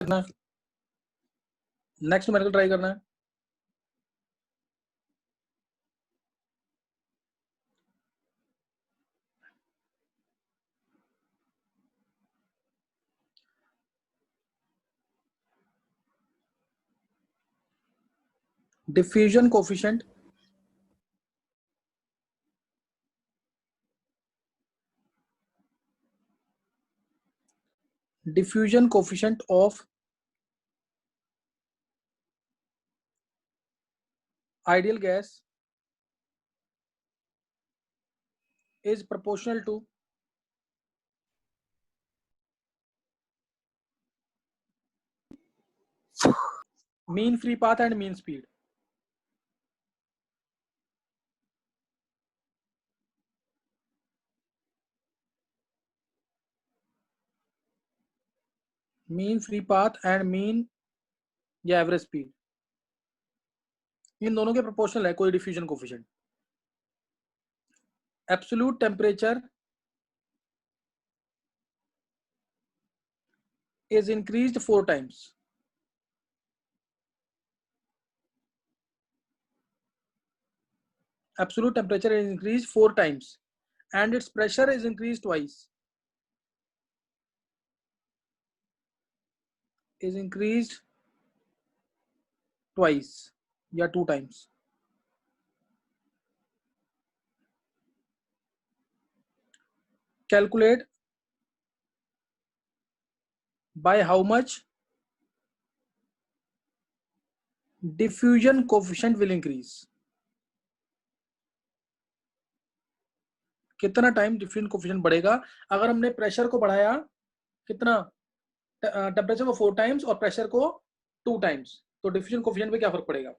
करना है, next numerical try करना है। Diffusion coefficient of ideal gas is proportional to mean free path and mean speed. Mean free path and mean या average speed, इन दोनों के proportional है कोई diffusion coefficient. Absolute temperature is increased 4 times. Absolute temperature is increased 4 times and its pressure is increased twice. Is increased twice या 2 times. Calculate by how much diffusion coefficient will increase. कितना time diffusion coefficient बढ़ेगा अगर हमने pressure को बढ़ाया कितना, temperature को 4 times और प्रेशर को 2 टाइम्स, तो डिफ्यूजन कोफिशिएंट पे क्या फर्क पड़ेगा।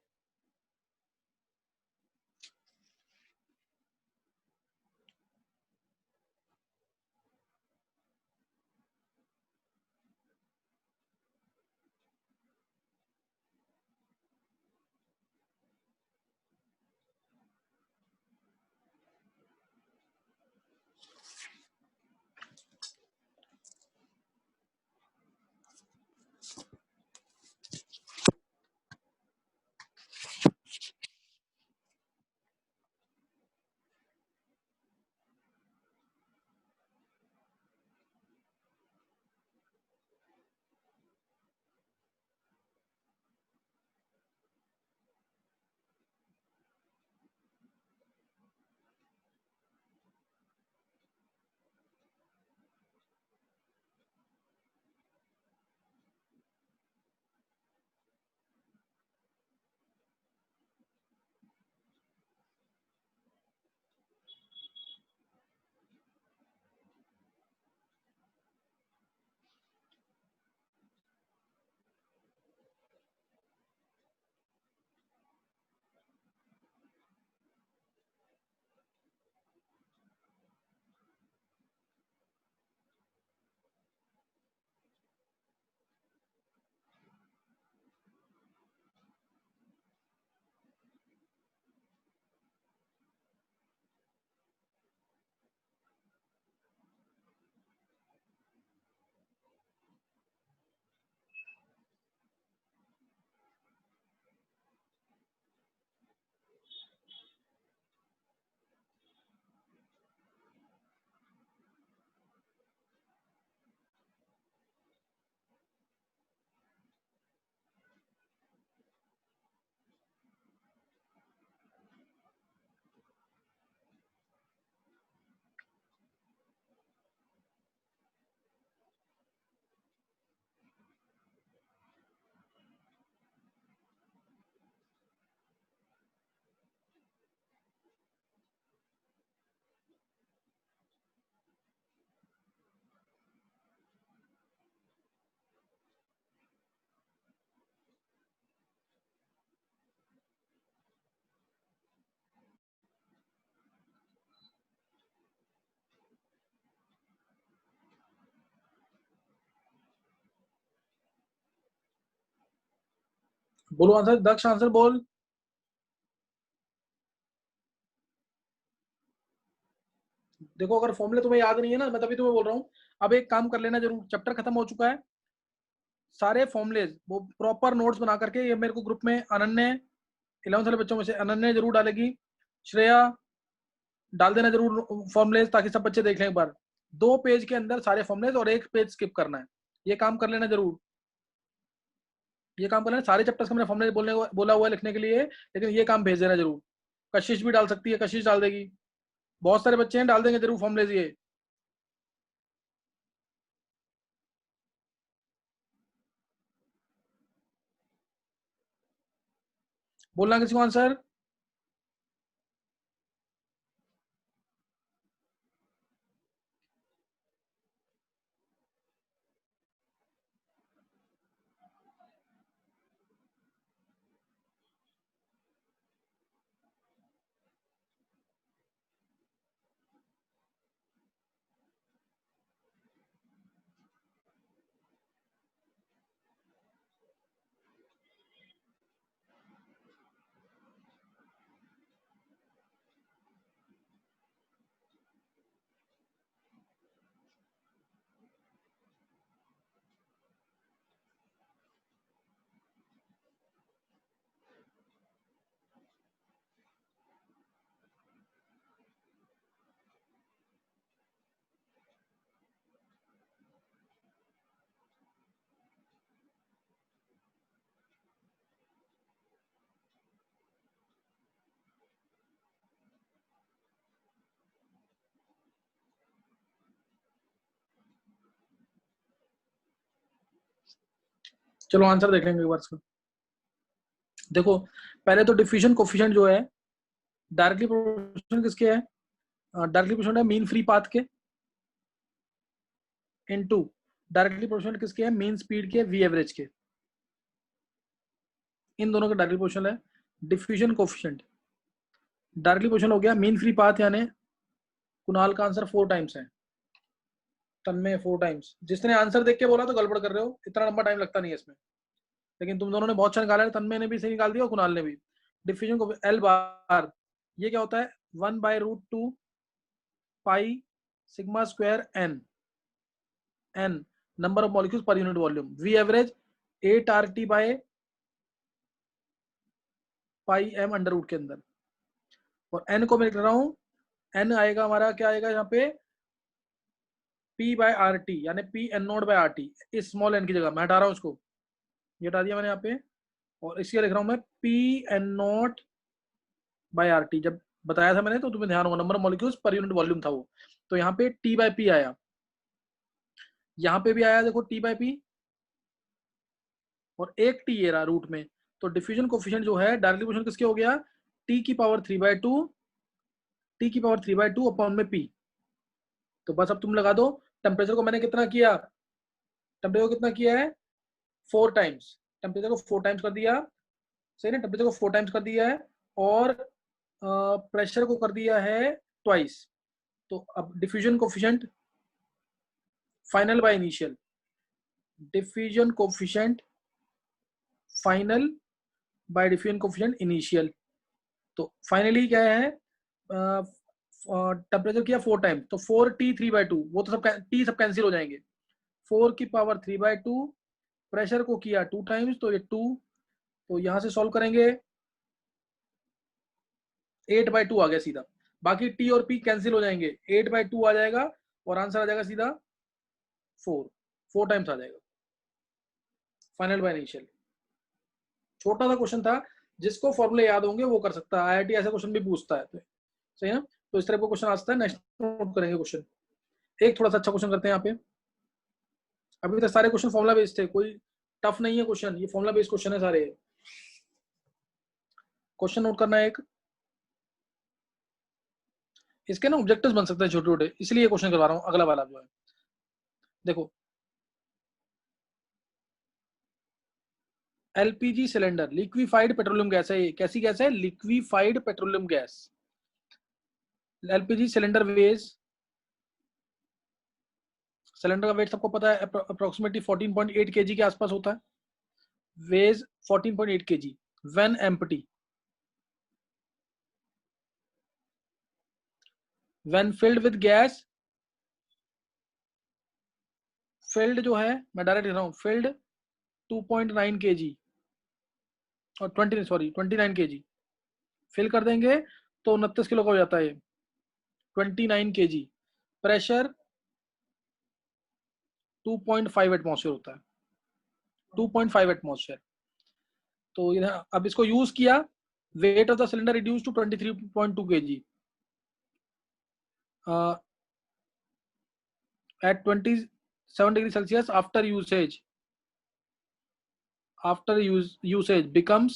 बोलो आंसर, दक्ष आंसर बोल। देखो अगर फॉर्मूले तुम्हें याद नहीं है ना, मैं तभी तुम्हें बोल रहा हूँ, अब एक काम कर लेना जरूर, चैप्टर खत्म हो चुका है, सारे फॉर्मुलेज वो प्रॉपर नोट्स बना करके ये मेरे को ग्रुप में अनन्या 11th वाले बच्चों में से अनन्या जरूर डालेगी, श्रेया डाल देना जरूर फॉर्मुलेज, ताकि सब बच्चे देख लें एक बार। 2 पेज के अंदर सारे फॉर्मुलेज और 1 पेज स्किप करना है, ये काम कर लेना जरूर। ये काम कर लेना, सारे चैप्टर्स का मैंने फॉर्मुलेज बोला हुआ है लिखने के लिए, लेकिन ये काम भेज देना जरूर। कशिश भी डाल सकती है, कशिश डाल देगी, बहुत सारे बच्चे हैं डाल देंगे जरूर फॉर्मुलेज ये। बोलना किसी को आंसर। चलो आंसर देख लेंगे एक बार इसका। देखो पहले तो डिफ्यूजन कोफिशिएंट जो है डायरेक्टली प्रोपोर्शनल किसके है, डायरेक्टली प्रोपोर्शनल है मीन फ्री पाथ के, इनटू डायरेक्टली प्रोपोर्शनल किसके है, मीन स्पीड के वी एवरेज के। इन दोनों का डायरेक्टली प्रोपोर्शनल है। डिफ्यूजन कोफिशिएंट डायरेक्टली प्रोपोर्शनल हो गया मीन फ्री पाथ, यानी कुणाल का आंसर 4 टाइम्स है, तन्मय 4 टाइम्स। जिसने आंसर देख के बोला तो गड़बड़ कर रहे हो, इतना लंबा टाइम लगता नहीं है इसमें, लेकिन तुम दोनों ने बहुत अच्छा निकाला है, तन्मय ने भी सही निकाल दिया और कुणाल ने भी। डिफ्यूजन को एल बार, ये क्या होता है, 1/√2 pi sigma square N number of molecules per unit volume, V average 8 RT by pi m under root के अंदर। और n को मैं लिख रहा हूं, n आएगा हमारा, क्या आएगा यहाँ पे, P बाय RT, यानी P n not by RT। इस स्मॉल n की जगह मैं हटा रहा हूँ उसको, ये हटा दिया मैंने यहाँ पे, और इसके लिख रहा हूँ मैं P n not by RT। जब बताया था मैंने तो तुम्हें ध्यान होगा, number of molecules per unit volume था वो, तो यहाँ पे T बाय P आया, यहाँ पे भी आया देखो T बाय P, और एक T ये रहा रूट में। तो डिफ्यूजन कोफिशिएंट जो है डायरेक्टली प्रोपोर्शनल किसके हो गया, T की पावर 3/2, T की पावर 3/2 अपॉन में P। तो बस अब तुम लगा दो, टेम्परेचर को मैंने कितना किया, टेम्परेचर को कितना किया है, 4 टाइम्स, टेम्परेचर को 4 टाइम्स कर दिया, सही ना, टेम्परेचर को 4 टाइम्स कर दिया है, और प्रेशर को कर दिया है ट्वाइस। तो अब diffusion coefficient final by initial, diffusion coefficient final bye diffusion coefficient initial. तो फाइनली क्या है, टेम्परेचर किया 4 टाइम, तो 4T3/2, वो तो सब टी सब कैंसिल हो जाएंगे, 4 की पावर 3/2, प्रेशर को किया 2 टाइम्स, तो ये 2, तो यहां से सॉल्व करेंगे 8/2 आ गया सीधा, बाकी टी और पी कैंसिल हो जाएंगे, 8/2 आ जाएगा, और आंसर आ जाएगा सीधा 4 टाइम्स आ जाएगा फाइनल बाय इनिशियल। छोटा सा क्वेश्चन था, जिसको फॉर्मूले याद होंगे वो कर सकता है, आईआईटी ऐसा क्वेश्चन भी पूछता है, तो सही ना। तो इस तरह का क्वेश्चन आता है, नेक्स्ट नोट करेंगे क्वेश्चन। एक थोड़ा सा अच्छा क्वेश्चन करते हैं यहाँ पे, अभी तक सारे क्वेश्चन फॉर्मुला बेस्ड थे, कोई टफ नहीं है क्वेश्चन, ये फॉर्मुला बेस्ड क्वेश्चन है सारे। क्वेश्चन नोट करना है एक, इसके ना ऑब्जेक्टिव्स बन सकते हैं छोटे छोटे, इसलिए क्वेश्चन करवा रहा हूँ अगला वाला जो है। देखो LPG cylinder liquefied petroleum gas है, ये कैसी गैस है, liquefied petroleum gas. LPG cylinder weighs, cylinder का वेट सबको पता है अप्रोक्सीमेटली 14.8 kg के आसपास होता है, weighs 14.8 kg when empty, when filled with gas, filled जो है मैं डायरेक्ट लिख रहा हूँ, फिल्ड 2.9 kg और 29 kg फिल कर देंगे तो 29 किलो का हो जाता है 29 kg। प्रेशर 2.5 एटमॉस्फेयर होता है, 2.5 एटमॉस्फेयर। तो ये अब इसको यूज किया, weight of the cylinder reduce to 23.2 kg at 27 degree Celsius after usage becomes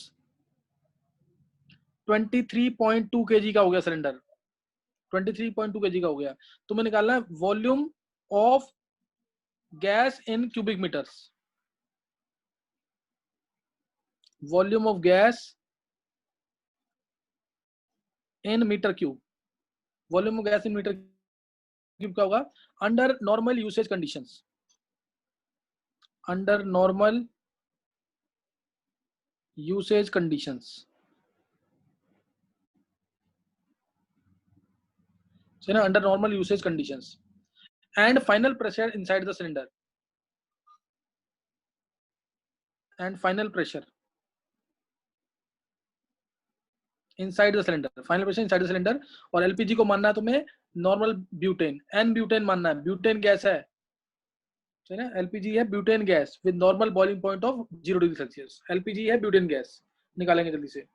23.2 kg का हो गया सिलेंडर, 23.2 kg का हो गया। तो मैं निकालना है volume of gas in cubic metres, volume of gas in metre cube, volume of gas in metre cube का होगा under normal usage conditions, under normal usage conditions है ना, under normal usage conditions and final pressure inside the cylinder, and final pressure inside the cylinder, final pressure inside the cylinder. और LPG को मानना है तुम्हें normal butane, N butane मानना है, butane gas है ना, एलपीजी है butane gas with normal boiling point of 0 degree Celsius, LPG है ब्यूटेन गैस। निकालेंगे जल्दी से।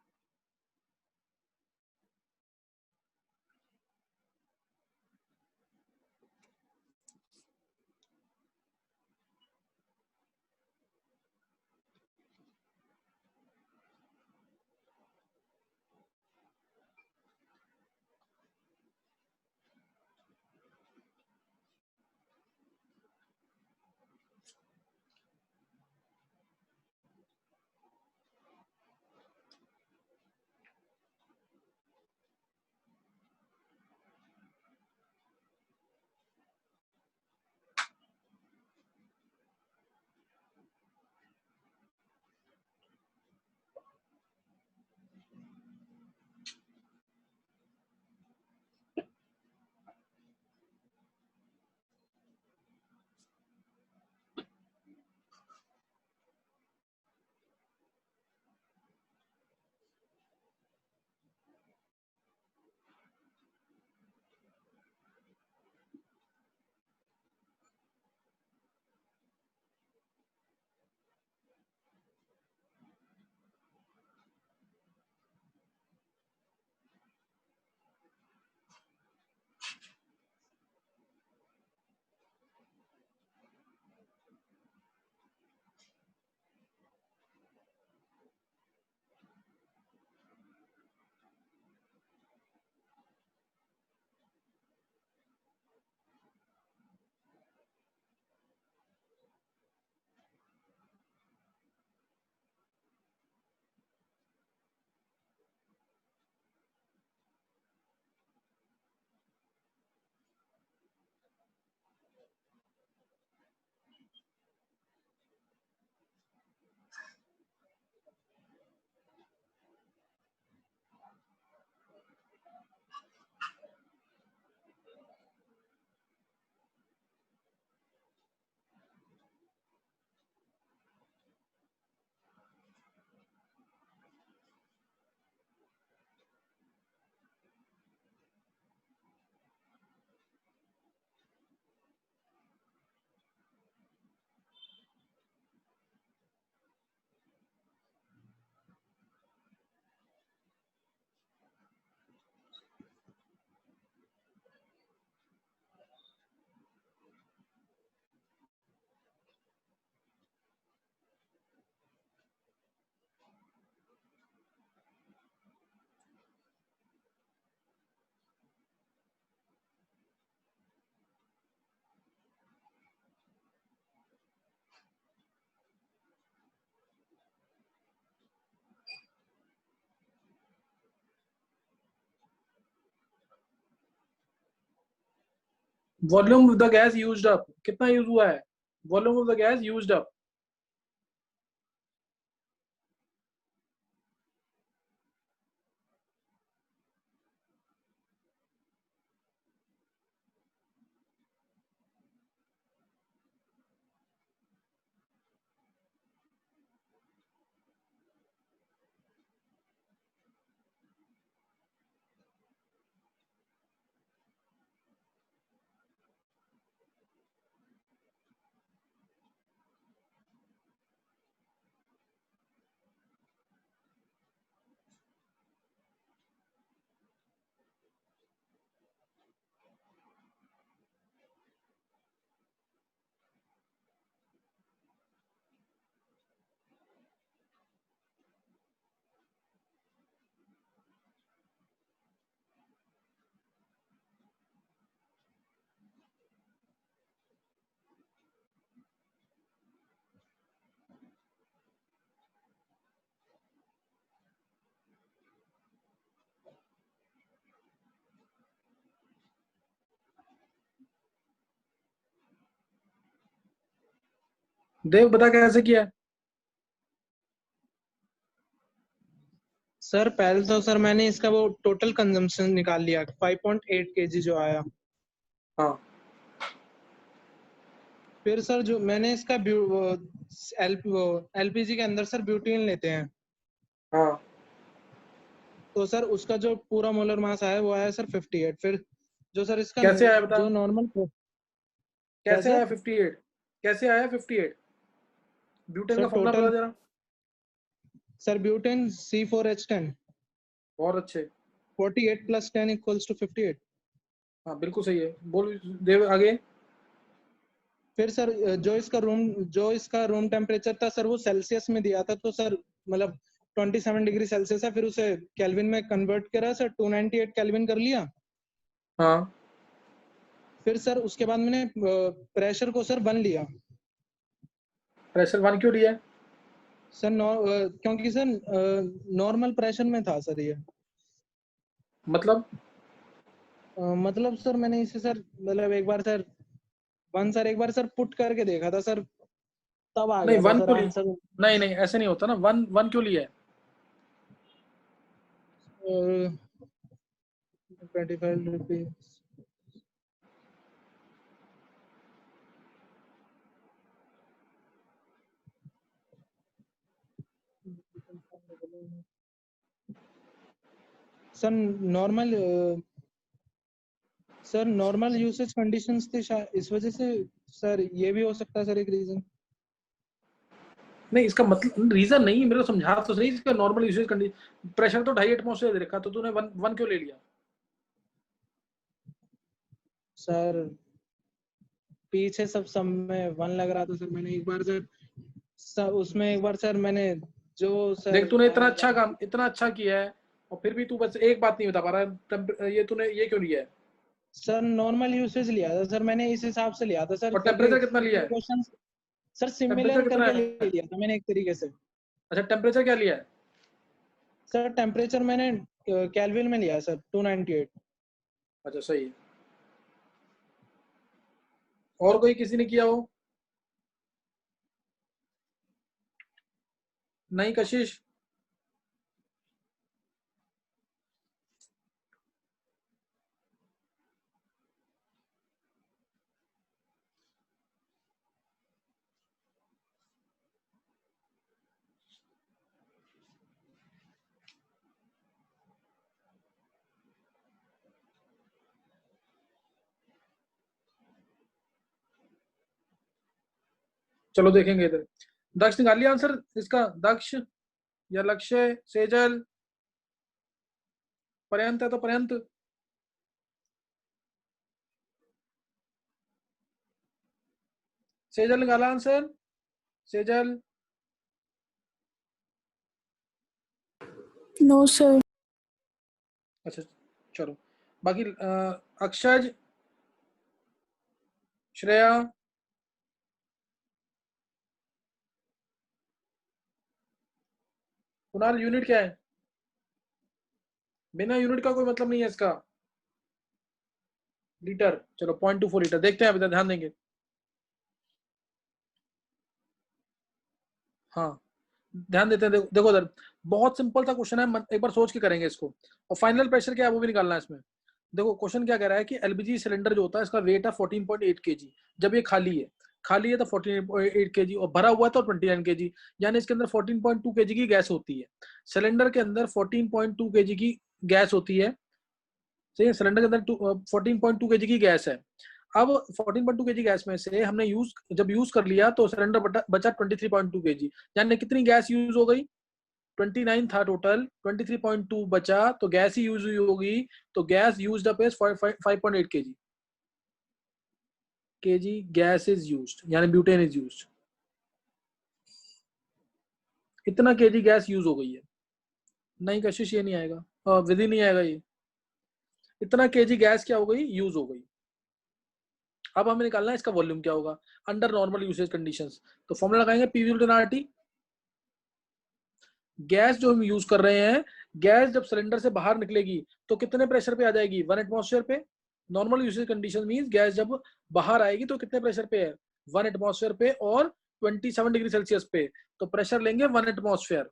Volume of the gas used up कितना यूज हुआ है, volume of the gas used up Dev बता कैसे किया है? सर पहले तो सर मैंने इसका वो टोटल कंजम्पशन निकाल लिया 5.8 kg जो आया। हाँ फिर सर जो मैंने इसका एलपीजी के अंदर सर ब्यूटेन लेते हैं, हाँ तो सर उसका जो पूरा मोलर मास आया वो आया सर 58। फिर जो सर इसका कैसे आया बता, जो नॉर्मल क्या कैसे सर? आया 58? कैसे आया 58? ब्यूटेन सर का फॉर्मूला टोटल बता जरा। सर ब्यूटेन C4H10 बहुत अच्छे। 48 + 10 = 58। हाँ बिल्कुल सही है, बोल देव आगे। फिर सर जो इसका रूम टेम्परेचर था सर वो सेल्सियस में दिया था, तो सर मतलब 27 डिग्री सेल्सियस है। फिर उसे केल्विन में कन्वर्ट करा सर, 298 केल्विन कर लिया। हाँ फिर सर उसके बाद मैंने प्रेशर को सर 1 लिया प्रेशर 1 क्यों लिया है? सर। क्योंकि सर नॉर्मल प्रेशर में था सर ये। मतलब मतलब सर मैंने इसे सर मतलब एक बार सर पुट करके देखा था सर, तब आ नहीं गया था 1 सर क्यों आंसर। नहीं नहीं ऐसे नहीं होता ना, 1 क्यों लिया है? 25 rupees. Sir normal normal usage conditions थे इस वजह से सर, ये भी हो सकता है सर एक रीजन। नहीं इसका मतलब रीजन नहीं, मेरे को समझा तो सही। इसका नॉर्मल यूसेज कंडीशन प्रेशर तो 2.5 एटमॉस्फेयर दे रखा, तो तूने 1 क्यों ले लिया? सर पीछे सब में 1 लग रहा था सर। मैंने एक बार सर उसमें एक बार सर मैंने जो सर देख तूने इतना आया अच्छा था काम, इतना अच्छा किया है, और फिर भी तू बस एक बात नहीं बता पा रहा है। ये तूने ये क्यों लिया है? सर, नॉर्मल यूसेज लिया था सर मैंने, इस हिसाब से लिया था सर, और क्योंकि टेम्परेचर कितना लिया है? क्वेश्चन सर टेम्परेचर सिमिलर कितना करके ले है? लिया था मैंने एक तरीके से। अच्छा टेम्परेचर क्या लिया है? सर टेम्परेचर मैंने केल्विन में लिया सर 298। अच्छा सही है। और कोई किसी ने किया हो? नहीं कशिश? चलो देखेंगे इधर। दक्ष निकाल लिया आंसर इसका? दक्ष या लक्ष्य, सेजल, पर्यंत है तो पर्यंत। सेजल निकाला आंसर? सेजल? No sir. अच्छा चलो बाकी अक्षज, श्रेया, कुणाल, यूनिट क्या है? बिना यूनिट का कोई मतलब नहीं है इसका। लीटर, चलो 0.24 लीटर देखते हैं, अभी ध्यान देंगे। हाँ ध्यान देते हैं। देखो उधर बहुत सिंपल सा क्वेश्चन है, एक बार सोच के करेंगे इसको। और फाइनल प्रेशर क्या है वो भी निकालना है इसमें। देखो क्वेश्चन क्या कह रहा है कि एलपीजी सिलेंडर जो होता है इसका वेट है 14.8 केजी। जब ये खाली है तो 14.8 केजी, और भरा हुआ है तो 29 केजी, यानी इसके अंदर 14.2 केजी की गैस होती है। सिलेंडर के अंदर 14.2 केजी की गैस होती है। सही है, सिलेंडर के अंदर 14.2 केजी की गैस है। अब 14.2 केजी गैस में से हमने जब यूज कर लिया तो सिलेंडर बचा 23.2 केजी, यानी कितनी गैस यूज हो गई? 29 था टोटल, 23.2 बचा, तो गैस ही यूज हुई होगी। तो gas used up is 5.8 KG. KG gas is used, यानी ब्यूटेन इज यूज्ड। इतना केजी गैस यूज हो गई है। नहीं कशिश ये नहीं आएगा, विधि नहीं आएगा ये। इतना केजी गैस क्या हो गई? यूज हो गई। अब हमें निकालना है इसका वॉल्यूम क्या होगा अंडर नॉर्मल यूसेज कंडीशंस। तो फॉर्मूला लगाएंगे पी/RT। गैस जो हम यूज कर रहे हैं, गैस जब सिलेंडर से बाहर निकलेगी तो कितने प्रेशर पे आ जाएगी? 1 एटमॉस्फेयर पे। Normal usage condition means gas जब बाहर आएगी तो कितने प्रेशर पे है? 1 एटमॉस्फेयर पे। और 27 डिग्री सेल्सियस पे, तो प्रेशर लेंगे 1 एटमॉस्फेयर।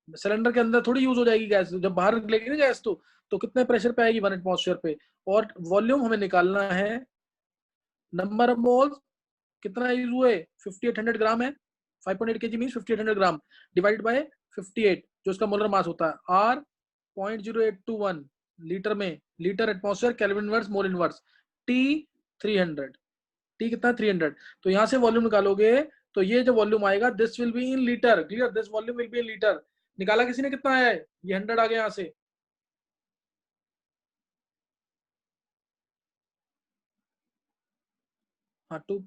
सिलेंडर के अंदर थोड़ी यूज हो जाएगी गैस, जब बाहर निकलेगी ना गैस तो कितने प्रेशर पे आएगी, 1 एटमॉस्फेयर पे। और वॉल्यूम हमें निकालना है, नंबर ऑफ मोल्स कितना यूज हुए, 5800 ग्राम है, 5.8 kg mean 5800 gram divide by 58 जो इसका मोलर मास होता है, आर 0.0821 लीटर में, litre atmosphere kelvin inverse mole inverse, T 300, T कितना 300। तो यहाँ से वॉल्यूम निकालोगे तो ये जो वॉल्यूम आएगा this will be in litre, clear, this volume will be in litre. निकाला किसी ने, कितना है ये, 100 आ गया यहाँ से। हाँ टू,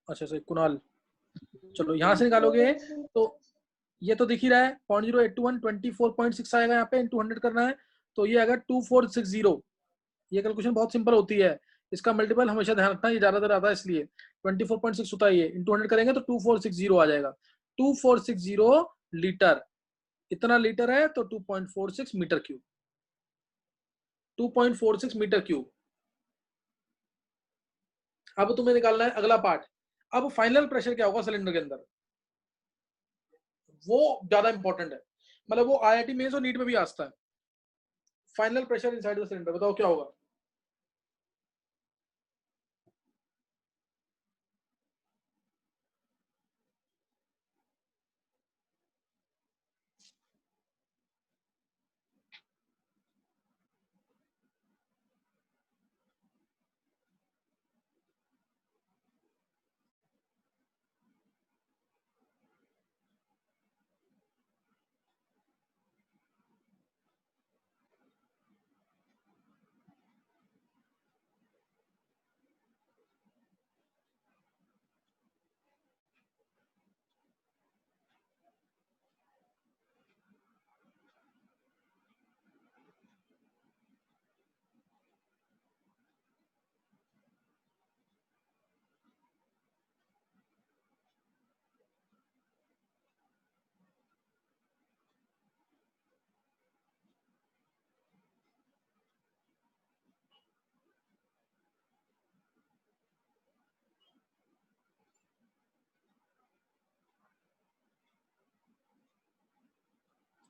अच्छा सही कुणाल, चलो यहाँ से निकालोगे तो ये तो दिख ही रहा है 0.0821 24.6 आएगा, यहाँ पे इन 200 करना है तो ये आएगा 2460। ये कैलकुलेशन बहुत सिंपल होती है, इसका मल्टीपल हमेशा ध्यान रखना, ये ज्यादातर आता है इसलिए 24.6 होता है, ये इन 200 करेंगे तो 2460 आ जाएगा, 2460 लीटर। इतना लीटर है तो 2.46 मीटर क्यूब, 2.46 मीटर क्यूब। अब तुम्हें निकालना है अगला पार्ट, अब फाइनल प्रेशर क्या होगा सिलेंडर के अंदर, वो ज्यादा इंपॉर्टेंट है, मतलब वो आईआईटी मेंस और नीट में भी आता है। Final pressure inside the cylinder, बताओ क्या होगा।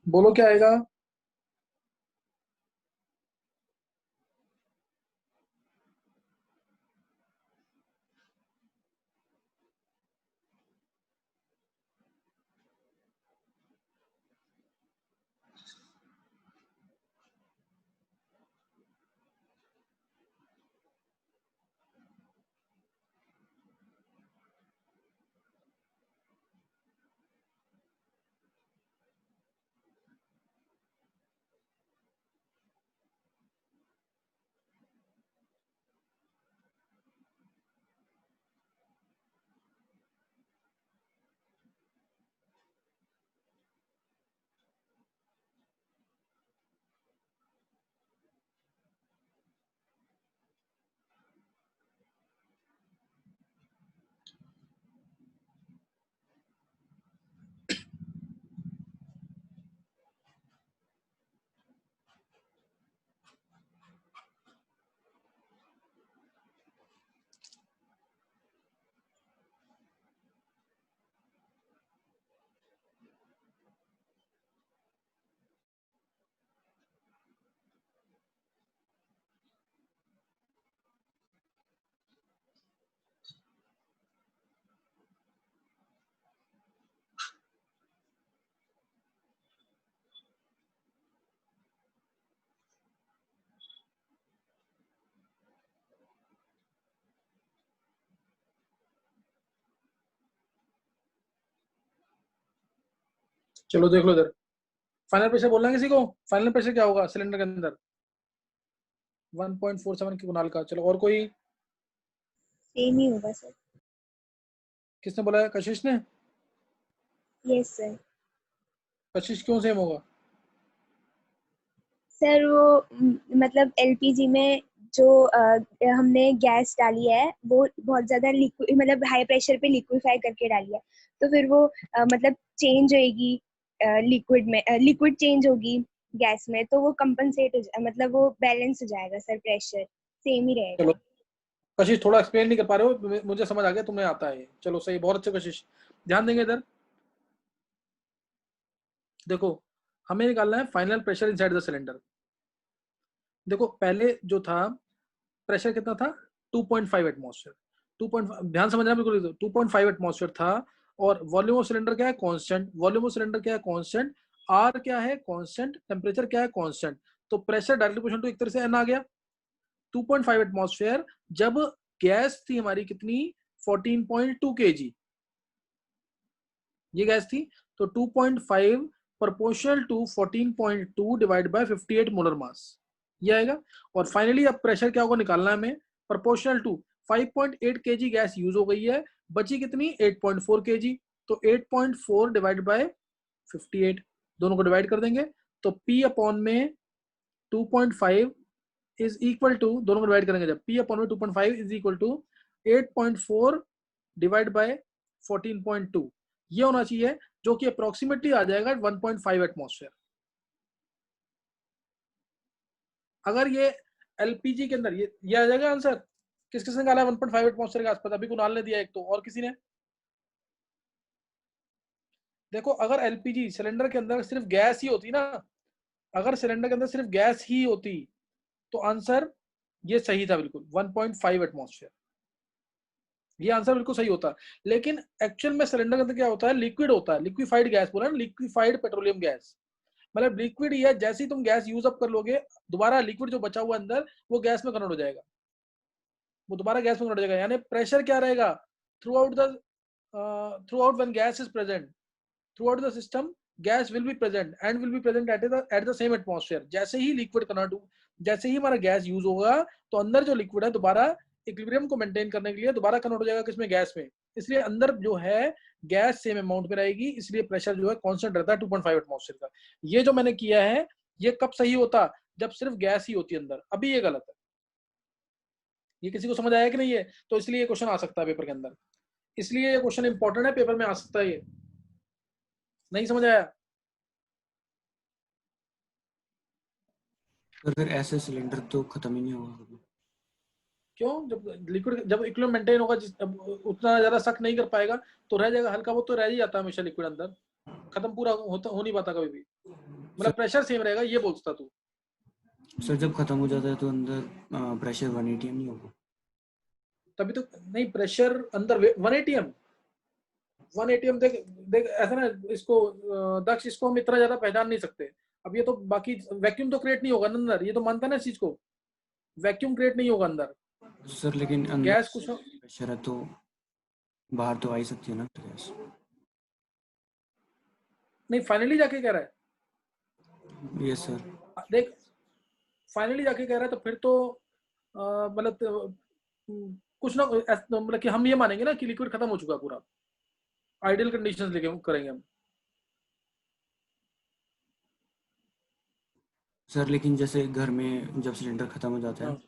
बोलो क्या आएगा। चलो देख लो इधर, फाइनल प्रेशर बोलना है किसी को, फाइनल प्रेशर क्या होगा सिलेंडर के अंदर, 1.47 की कुणाल का। चलो और कोई, सेम ही होगा सर। किसने बोला है, कशिश ने। Yes sir. कशिश क्यों सेम होगा। सर वो मतलब एलपीजी में जो हमने गैस डाली है वो बहुत ज्यादा लिक्विड, मतलब हाई प्रेशर पे लिक्विफाई करके डाली है, तो फिर वो मतलब चेंज होएगी लिक्विड में, लिक्विड चेंज होगी गैस में, तो वो कंपनसेट हो मतलब वो बैलेंस हो जाएगा सर, प्रेशर सेम ही रहेगा। चलो कशिश थोड़ा एक्सप्लेन नहीं कर पा रहे हो, मुझे समझ आ गया तुम्हें आता है, चलो सही, बहुत अच्छे कशिश, ध्यान देंगे इधर। देखो हमें निकालना है final pressure inside the cylinder. देखो पहले जो था प्रेशर कितना था 2.5 एटमॉस्फेयर, 2.5 ध्यान समझना बिल्कुल, 2.5 एटमॉस्फेयर था, और वॉल्यूम ऑफ सिलेंडर क्या है कांस्टेंट, वॉल्यूम ऑफ सिलेंडर क्या है कांस्टेंट, आर क्या है कांस्टेंट, टेम्परेचर क्या है कांस्टेंट, तो प्रेशर डायरेक्टली प्रोपोर्शनल टू एक तरह से एन आ गया 2.5 एटमॉस्फेयर, जब गैस थी हमारी कितनी 14.2 केजी, ये गैस थी, तो 2.5 proportional to 14.2 divide by 58 molar mass, ये आएगा। और फाइनली अब प्रेशर क्या होगा निकालना है हमें, proportional to 5.8 KG gas use हो गई है, बची कितनी 8.4 केजी, तो 8.4 डिवाइड बाय 58, दोनों को डिवाइड कर देंगे, तो P अपॉन में 2.5 इज इक्वल टू, दोनों को डिवाइड करेंगे जब, P अपॉन में 2.5 is equal to 8.4 divide by 14.2, ये होना चाहिए, जो कि अप्रोक्सीमेटली आ जाएगा 1.5 एटमॉस्फेयर। अगर ये एलपीजी के अंदर ये आ जाएगा आंसर, किस किसने निकाला 1.5 एटमॉस्फेयर के आसपास, अभी कुणाल ने दिया एक तो, और किसी ने? देखो अगर एलपीजी सिलेंडर के अंदर सिर्फ गैस ही होती ना, अगर सिलेंडर के अंदर सिर्फ गैस ही होती तो आंसर ये सही था बिल्कुल 1.5 एटमॉस्फेयर, ये आंसर बिल्कुल सही होता। लेकिन एक्चुअल में सिलेंडर के अंदर क्या होता है, लिक्विड होता है, लिक्विफाइड गैस बोला ना, लिक्विफाइड पेट्रोलियम गैस, मतलब लिक्विड ही है, जैसे ही तुम गैस यूज अप कर लोगे दोबारा लिक्विड जो बचा हुआ अंदर वो गैस में कन्वर्ट हो जाएगा, वो दोबारा गैस में कन्वर्ट हो जाएगा, यानी प्रेशर क्या रहेगा through out when gas is present through out the system, gas will be present and will be present at the same atmosphere, जैसे ही लिक्विड कन्वर्ट, जैसे ही हमारा गैस यूज होगा तो अंदर जो लिक्विड है दोबारा इक्विलिब्रियम को मेंटेन करने के लिए दोबारा कन्वर्ट हो जाएगा किसमें, गैस में, इसलिए अंदर जो है गैस सेम अमाउंट में रहेगी, इसलिए प्रेशर जो है कांस्टेंट रहता है 2.5 एटमॉस्फेयर का। ये जो मैंने किया है ये कब सही होता, जब सिर्फ गैस ही होती है अंदर, अभी ये गलत है। ये किसी को समझ आया कि नहीं है? तो इसलिए ये क्वेश्चन आ सकता है पेपर के अंदर, इसलिए ये क्वेश्चन इंपॉर्टेंट है, पेपर में आ सकता है ये, नहीं समझ आया? अगर ऐसे सिलेंडर तो खत्म ही नहीं होगा कभी। क्यों, जब लिक्विड जब इक्विलिब्रियम मेंटेन होगा, उतना ज्यादा सख्त नहीं कर पाएगा तो रह जाएगा, हल्का वो तो रह ही जाता है हमेशा लिक्विड अंदर, खत्म पूरा हो नहीं पाता कभी भी, मतलब प्रेशर सेम रहेगा, ये बोलता तू। सर जब खत्म हो जाता है तो अंदर प्रेशर 1 atm नहीं होगा? तभी तो नहीं, प्रेशर अंदर 1 atm, 1 atm देख देख ऐसा ना, इसको दक्ष इसको हम इतना ज्यादा पहचान नहीं सकते, अब ये तो बाकी वैक्यूम तो क्रिएट नहीं होगा ना अंदर, ये तो मानता है ना इस चीज को, वैक्यूम क्रिएट नहीं होगा अंदर सर लेकिन अंदर गैस कुछ प्रेशर है तो बाहर तो आ ही सकती है ना गैस। नहीं, फाइनली जाके कह रहा है, यस सर। देख फाइनली जाके कह रहा है तो फिर तो मतलब कुछ ना मतलब कि हम ये मानेंगे ना कि लिक्विड खत्म हो चुका पूरा, आइडियल कंडीशंस लेके करेंगे हम। सर लेकिन जैसे घर में जब सिलेंडर खत्म हो जाता है हाँ,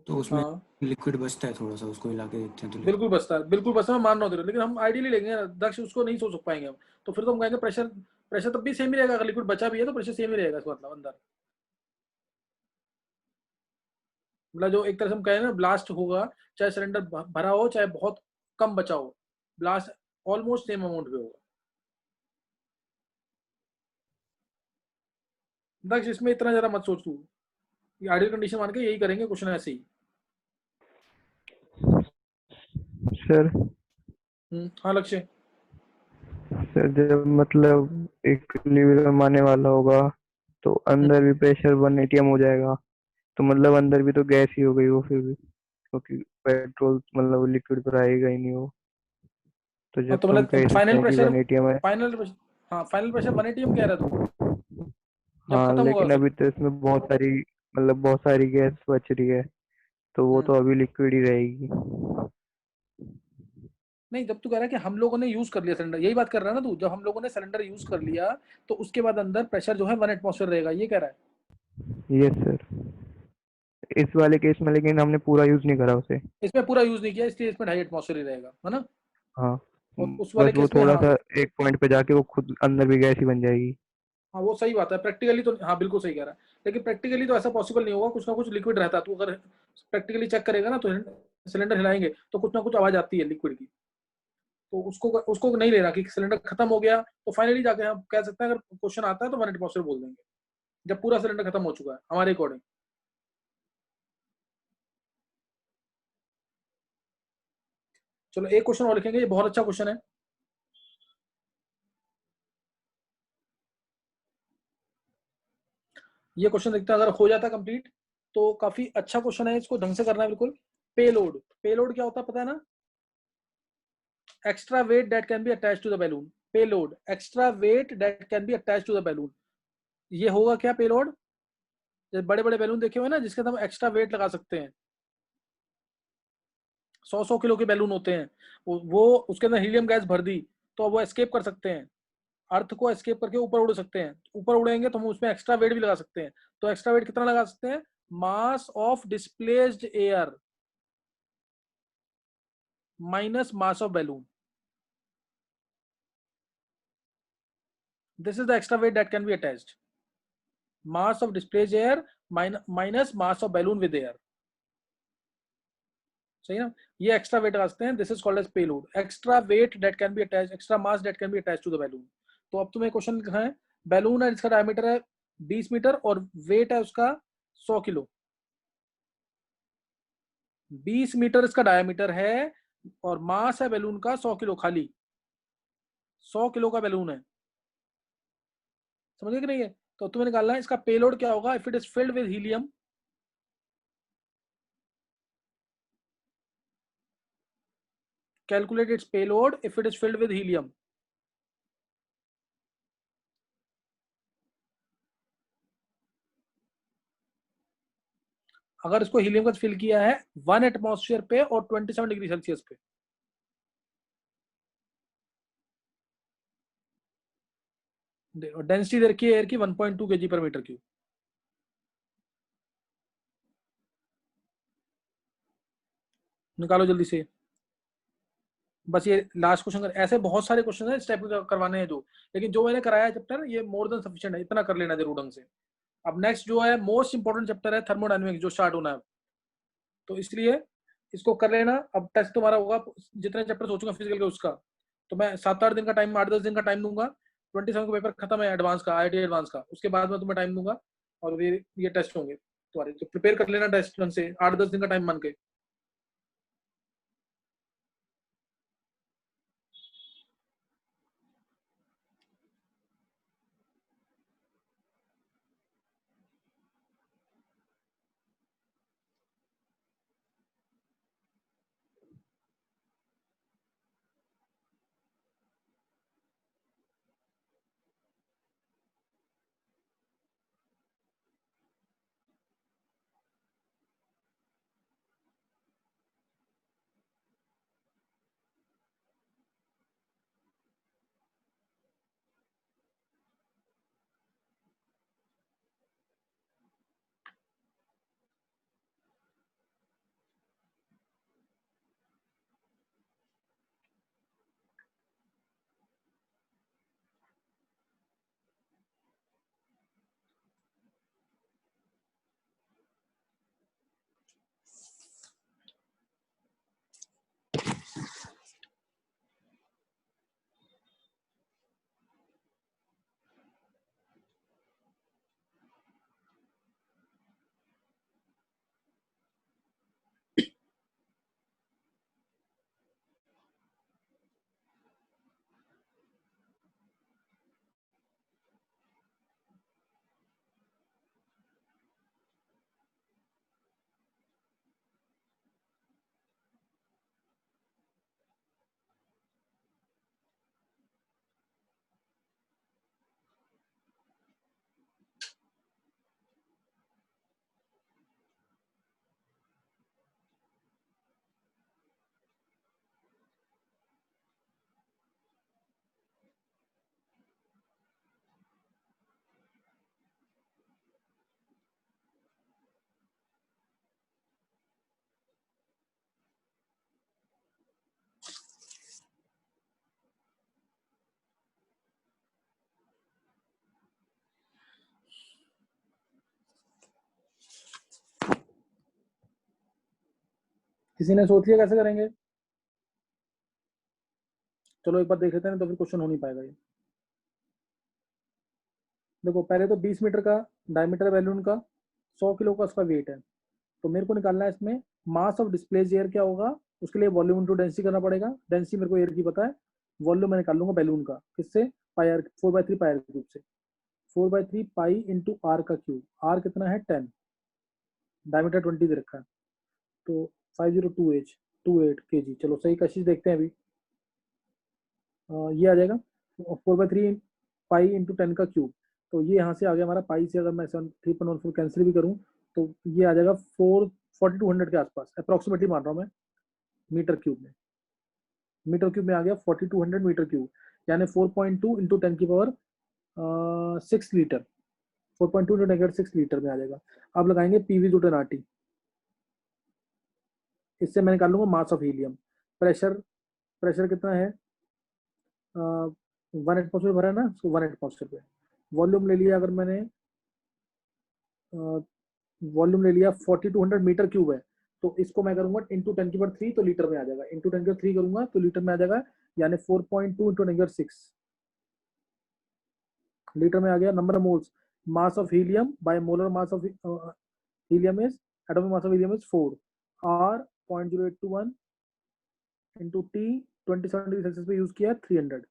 तो उसमें हाँ लिक्विड बचता है थोड़ा सा, उसको हिला के देखते हैं तो बिल्कुल बचता है, बिल्कुल बचता है, मैं मान रहा हूँ तेरे, लेकिन हम आइडियली लेंगे ना दक्ष, उसको नहीं सोच पाएंगे हम, तो फिर तो हम कहेंगे प्रेशर, प्रेशर तब भी सेम ही रहेगा, अगर लिक्विड बचा भी है तो प्रेशर सेम ही रहेगा, मतलब अंदर, मतलब जो एक तरह से हम कहें ना ब्लास्ट होगा, चाहे सिलेंडर भरा हो चाहे बहुत कम बचा हो, ब्लास्ट ऑलमोस्ट सेम अमाउंट में होगा। दक्ष इसमें इतना ज्यादा मत सोच तू, आइडियल कंडीशन मान के यही करेंगे क्वेश्चन ऐसे ही। सर हाँ लक्ष्य, सर जब मतलब इक्विलिब्रियम आने वाला होगा तो अंदर भी प्रेशर 1 atm हो जाएगा, तो मतलब अंदर भी तो गैस ही हो गई वो फिर भी, क्योंकि पेट्रोल मतलब लिक्विड तो रहेगा ही नहीं वो, तो हाँ जब तो तुम मतलब कह सकते फाइनल हैं कि प्रेशर, 1 atm है। फाइनल, हाँ फाइनल प्रेशर 1 atm कह रहा तू, जब हाँ खत्म होगा लेकिन फिर, अभी तो इसमें बहुत सारी गैस बच रही है, तो वो तो अभी लिक्विड ही रहेगी। नहीं जब तू कह रहा है कि हम लोगों ने यूज कर लिया सिलेंडर, यही बात कर रहा है ना तू, जब हम लोगों ने सिलेंडर यूज कर लिया तो उसके बाद अंदर प्रेशर जो है 1 एटमॉस्फेयर रहेगा, ये कह रहा है? यस सर, इस वाले केस में लेकिन हमने पूरा यूज नहीं करा उसे। इसमें पूरा यूज नहीं किया, इसलिए इसमें 2.5 एटमॉस्फेयर ही रहेगा, है ना? हाँ और उस बस वाले वो केस में थोड़ा हाँ, सा एक पॉइंट पे जाके वो खुद अंदर भी गैस ही बन जाएगी। हाँ वो सही बात है, प्रैक्टिकली तो हाँ बिल्कुल सही कह रहा है, लेकिन प्रैक्टिकली तो ऐसा पॉसिबल नहीं होगा, कुछ ना कुछ लिक्विड रहता है। तो अगर प्रैक्टिकली चेक करेगा ना, तो सिलेंडर हिलाएंगे तो कुछ ना कुछ आवाज आती है लिक्विड की। तो उसको उसको नहीं लेना कि सिलेंडर खत्म हो गया तो फाइनली जाके हम कह सकते हैं, अगर क्वेश्चन आता है तो 1 एटमॉस्फेयर बोल देंगे, जब पूरा सिलेंडर खत्म हो चुका है हमारे अकॉर्डिंग। चलो एक क्वेश्चन और लिखेंगे, ये बहुत अच्छा क्वेश्चन है। ये क्वेश्चन देखते हैं, अगर हो जाता कंप्लीट तो काफी अच्छा क्वेश्चन है, इसको ढंग से करना है बिल्कुल। पेलोड, पेलोड क्या होता है पता है ना? Extra weight that can be attach to the balloon. Payload, extra weight that can be attach to the balloon. ये होगा क्या पेलोड? बड़े बड़े बैलून देखे हुए ना, जिसके अंदर हम एक्स्ट्रा वेट लगा सकते हैं, 100 किलो के बैलून होते हैं, वो उसके अंदर हीलियम गैस भर दी तो वो एस्केप कर सकते हैं, अर्थ को एस्केप करके ऊपर उड़ सकते हैं। ऊपर उड़ेंगे तो हम उसमें एक्स्ट्रा वेट भी लगा सकते हैं। तो एक्स्ट्रा वेट कितना लगा सकते हैं? Mass of displaced air minus mass of balloon, this is the extra weight that can be attached. Mass of displaced air minus mass of balloon with air, सही ना? ये एक्स्ट्रा वेट लगा सकते हैं, this is called as payload. Extra weight that can be attach, extra mass that can be attach to the balloon. तो अब तुम्हें question लिखना है, बैलून है जिसका डायमीटर है 20 मीटर और वेट है उसका 100 किलो। 20 मीटर इसका डायमीटर है और मास है बैलून का 100 किलो खाली, 100 किलो का बैलून है, समझ गए कि नहीं है? तो तुम्हें निकालना है इसका पेलोड क्या होगा if it is filled with helium. Calculate its payload if it is filled with helium. अगर इसको हीलियम का फिल किया है 1 एटमॉस्फेयर पे और 27 डिग्री सेल्सियस पे, डेंसिटी दे रखी है एयर की 1.2 kg पर मीटर क्यूब। निकालो जल्दी से। बस ये लास्ट क्वेश्चन कर, ऐसे बहुत सारे क्वेश्चन है इस टाइप के करवाने हैं जो, लेकिन जो मैंने कराया चैप्टर ये मोर देन सफिशिएंट है, इतना कर लेना जरूर ढंग से। अब नेक्स्ट जो है मोस्ट इंपोर्टेंट चैप्टर है थर्मोडायनेमिक्स, जो स्टार्ट होना है। तो इसलिए इसको कर लेना। अब टेस्ट तुम्हारा होगा, जितने चैप्टर सोचूंगा फिजिकल के उसका, तो मैं 7-8 दिन का टाइम, 8-10 दिन का टाइम दूंगा। 27 का पेपर खत्म है एडवांस का, IIT एडवांस का, उसके बाद में तुम्हें टाइम दूंगा और ये टेस्ट होंगे तुम्हारे। तो प्रिपेयर कर लेना टेस्ट ढंग से, 8-10 दिन का टाइम मान के। किसी ने सोच लिया कैसे करेंगे? चलो एक बार देख लेते हैं, तो फिर क्वेश्चन हो नहीं पाएगा ये। देखो पहले तो 20 मीटर का डायमीटर बैलून का, 100 किलो का उसका वेट है, तो मेरे को निकालना है इसमें मास ऑफ डिस्प्लेस एयर क्या होगा। उसके लिए वॉल्यूम इनटू डेंसिटी करना पड़ेगा। डेंसिटी मेरे को एयर की पता है, वॉल्यूम मैं निकाल लूंगा बैलून का, किससे? पाई आर, 4/3 पाई आर क्यूब से। 4/3 पाई इंटू आर का क्यूब, आर कितना है 10, डायमीटर 20 दे रखा है, तो 5028 kg। चलो सही कशिश देखते हैं अभी। ये आ जाएगा 4/3 पाई इंटू 10 का क्यूब, तो ये यहाँ से आ गया हमारा पाई से, अगर मैं 3.14 कैंसिल भी करूँ तो ये आ जाएगा 4200 के आसपास, अप्रॉक्सीमेटली मान रहा हूँ मैं, मीटर क्यूब में। मीटर क्यूब में आ गया 4200 मीटर क्यूब, यानी 4.2 इंटू 10 की पावर 6 लीटर, 4.2 इंटू 10 लीटर में आ जाएगा। अब लगाएंगे पीवी टू 10 RT, इससे मैं निकाल लूंगा मास ऑफ हीलियम। प्रेशर, प्रेशर कितना है? 1 एटमॉस्फेयर भरा है ना, उसको 1 एटमॉस्फेयर पे। वॉल्यूम ले लिया अगर मैंने, वॉल्यूम ले लिया 4200 मीटर क्यूब है, तो इसको मैं करूंगा इंटू 10 की पावर 3, तो लीटर में आ जाएगा। इंटू 10 की पावर 3 करूंगा तो लीटर में आ जाएगा, यानी 4.2 इंटू 10 की पावर 6 लीटर में आ गया। Number of moles, mass of helium by molar mass of helium is, atomic mass of helium is 4, R 0.0821 into T 27 degree Celsius पे यूज किया 300।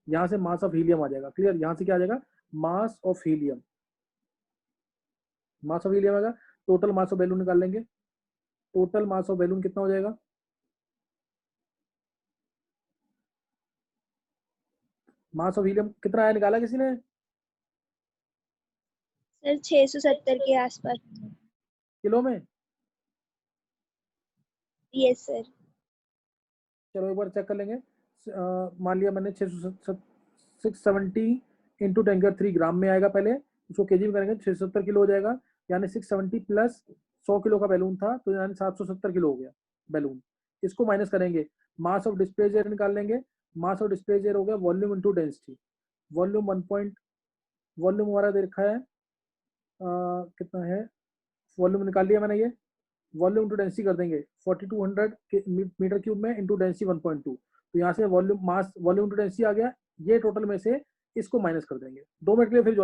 यहाँ से मास ऑफ हीलियम आ जाएगा, क्लियर? यहाँ से क्या आ जाएगा? मास of helium, mass of helium आएगा। टोटल मास ऑफ बैलून निकाल लेंगे, टोटल मास ऑफ बैलून कितना हो जाएगा? मास ऑफ हीलियम कितना है, निकाला किसी ने? सर 670 के आसपास। किलो में? Yes sir. चलो एक बार चेक कर लेंगे। मान लिया मैंने 670 इंटू 10³ ग्राम में आएगा, पहले उसको केजी में करेंगे 670 किलो हो जाएगा, यानी 670 प्लस 100 किलो का बैलून था, तो यानी 770 किलो हो गया बैलून। इसको माइनस करेंगे, मास ऑफ डिस्प्लेस एयर निकाल लेंगे। मास ऑफ डिस्प्लेस एयर हो गया volume into density. Volume volume हमारा दे रखा है कितना है, वॉल्यूम निकाल लिया मैंने ये। वॉल्यूम इंटू डेंसिटी कर देंगे 4200 मीटर क्यूब में इंटू डेंसिटी 1.2, तो यहाँ से volume mass volume into density आ गया। ये टोटल में से इसको माइनस कर देंगे। 2 मिनट के लिए फिर